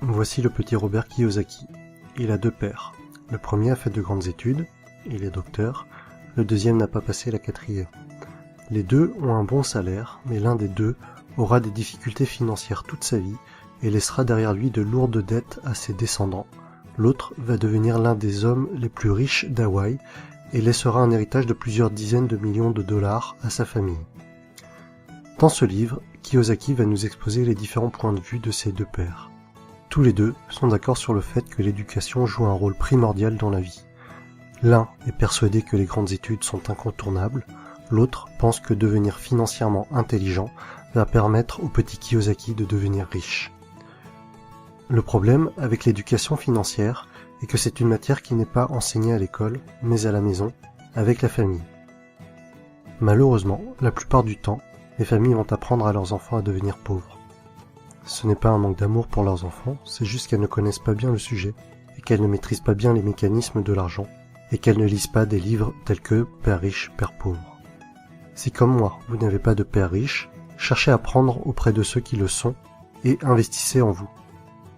Voici le petit Robert Kiyosaki. Il a deux pères. Le premier a fait de grandes études, il est docteur, le deuxième n'a pas passé la quatrième. Les deux ont un bon salaire, mais l'un des deux aura des difficultés financières toute sa vie et laissera derrière lui de lourdes dettes à ses descendants. L'autre va devenir l'un des hommes les plus riches d'Hawaï et laissera un héritage de plusieurs dizaines de millions de dollars à sa famille. Dans ce livre, Kiyosaki va nous exposer les différents points de vue de ces deux pères. Tous les deux sont d'accord sur le fait que l'éducation joue un rôle primordial dans la vie. L'un est persuadé que les grandes études sont incontournables, l'autre pense que devenir financièrement intelligent va permettre au petit Kiyosaki de devenir riche. Le problème avec l'éducation financière est que c'est une matière qui n'est pas enseignée à l'école, mais à la maison, avec la famille. Malheureusement, la plupart du temps, les familles vont apprendre à leurs enfants à devenir pauvres. Ce n'est pas un manque d'amour pour leurs enfants, c'est juste qu'elles ne connaissent pas bien le sujet, et qu'elles ne maîtrisent pas bien les mécanismes de l'argent, et qu'elles ne lisent pas des livres tels que « Père riche, Père pauvre ». Si comme moi, vous n'avez pas de père riche, cherchez à apprendre auprès de ceux qui le sont, et investissez en vous.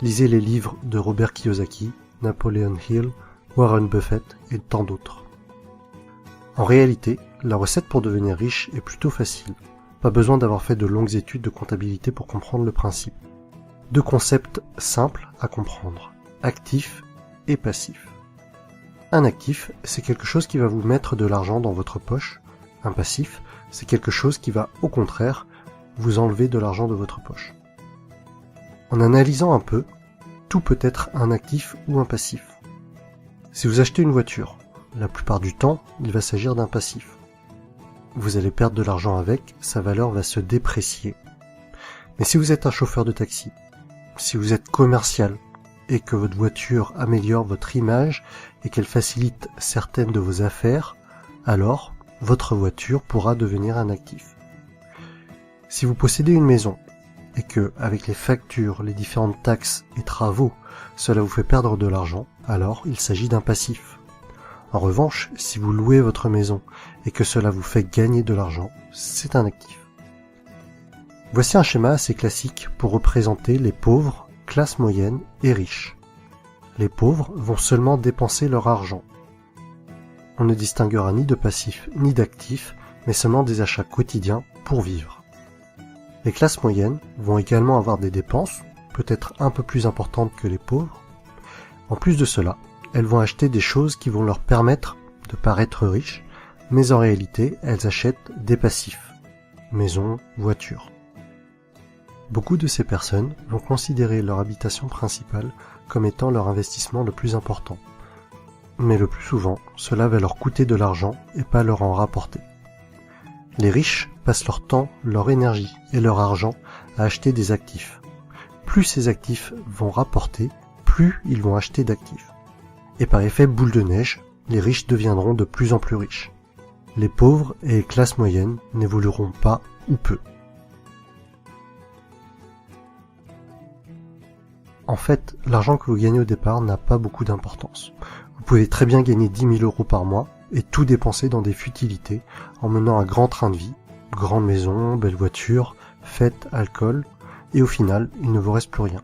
Lisez les livres de Robert Kiyosaki, Napoleon Hill, Warren Buffett et tant d'autres. En réalité, la recette pour devenir riche est plutôt facile. Pas besoin d'avoir fait de longues études de comptabilité pour comprendre le principe. Deux concepts simples à comprendre, actif et passif. Un actif, c'est quelque chose qui va vous mettre de l'argent dans votre poche. Un passif, c'est quelque chose qui va, au contraire, vous enlever de l'argent de votre poche. En analysant un peu, tout peut être un actif ou un passif. Si vous achetez une voiture, la plupart du temps, il va s'agir d'un passif. Vous allez perdre de l'argent avec, sa valeur va se déprécier. Mais si vous êtes un chauffeur de taxi, si vous êtes commercial, et que votre voiture améliore votre image et qu'elle facilite certaines de vos affaires, alors votre voiture pourra devenir un actif. Si vous possédez une maison, et que, avec les factures, les différentes taxes et travaux, cela vous fait perdre de l'argent, alors il s'agit d'un passif. En revanche, si vous louez votre maison et que cela vous fait gagner de l'argent, c'est un actif. Voici un schéma assez classique pour représenter les pauvres, classe moyenne et riches. Les pauvres vont seulement dépenser leur argent. On ne distinguera ni de passif ni d'actif, mais seulement des achats quotidiens pour vivre. Les classes moyennes vont également avoir des dépenses, peut-être un peu plus importantes que les pauvres. En plus de cela, elles vont acheter des choses qui vont leur permettre de paraître riches, mais en réalité, elles achètent des passifs, maison, voiture. Beaucoup de ces personnes vont considérer leur habitation principale comme étant leur investissement le plus important. Mais le plus souvent, cela va leur coûter de l'argent et pas leur en rapporter. Les riches passent leur temps, leur énergie et leur argent à acheter des actifs. Plus ces actifs vont rapporter, plus ils vont acheter d'actifs. Et par effet boule de neige, les riches deviendront de plus en plus riches. Les pauvres et les classes moyennes n'évolueront pas ou peu. En fait, l'argent que vous gagnez au départ n'a pas beaucoup d'importance. Vous pouvez très bien gagner 10 000 € par mois et tout dépenser dans des futilités en menant un grand train de vie, grande maison, belle voiture, fêtes, alcool, et au final, il ne vous reste plus rien.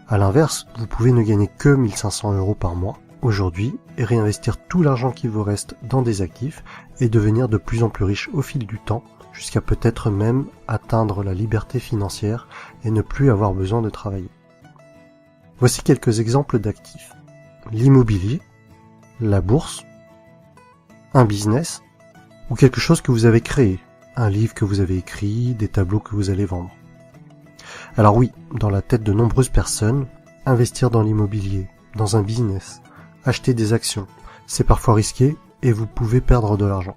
À l'inverse, vous pouvez ne gagner que 1 500 € par mois aujourd'hui et réinvestir tout l'argent qui vous reste dans des actifs et devenir de plus en plus riche au fil du temps, jusqu'à peut-être même atteindre la liberté financière et ne plus avoir besoin de travailler. Voici quelques exemples d'actifs. L'immobilier, la bourse, un business ou quelque chose que vous avez créé, un livre que vous avez écrit, des tableaux que vous allez vendre. Alors oui, dans la tête de nombreuses personnes, investir dans l'immobilier, dans un business, acheter des actions, c'est parfois risqué et vous pouvez perdre de l'argent.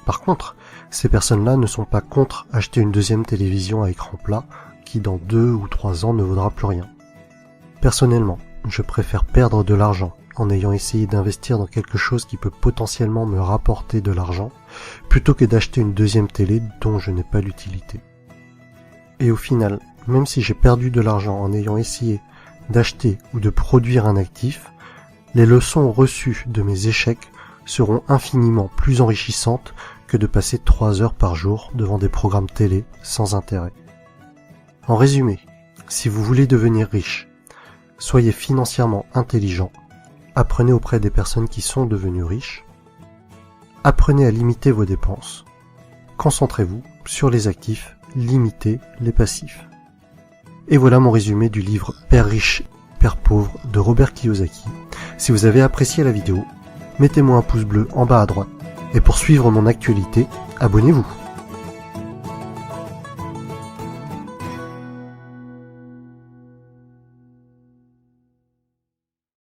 Par contre, ces personnes-là ne sont pas contre acheter une deuxième télévision à écran plat qui dans 2 ou 3 ans ne vaudra plus rien. Personnellement, je préfère perdre de l'argent en ayant essayé d'investir dans quelque chose qui peut potentiellement me rapporter de l'argent, plutôt que d'acheter une deuxième télé dont je n'ai pas l'utilité. Et au final, même si j'ai perdu de l'argent en ayant essayé d'acheter ou de produire un actif, les leçons reçues de mes échecs seront infiniment plus enrichissantes que de passer 3 heures par jour devant des programmes télé sans intérêt. En résumé, si vous voulez devenir riche, Soyez financièrement intelligent. Apprenez auprès des personnes qui sont devenues riches. Apprenez à limiter vos dépenses. Concentrez-vous sur les actifs, limitez les passifs. Et voilà mon résumé du livre Père riche, Père pauvre de Robert Kiyosaki. Si vous avez apprécié la vidéo, mettez-moi un pouce bleu en bas à droite. Et pour suivre mon actualité, abonnez-vous.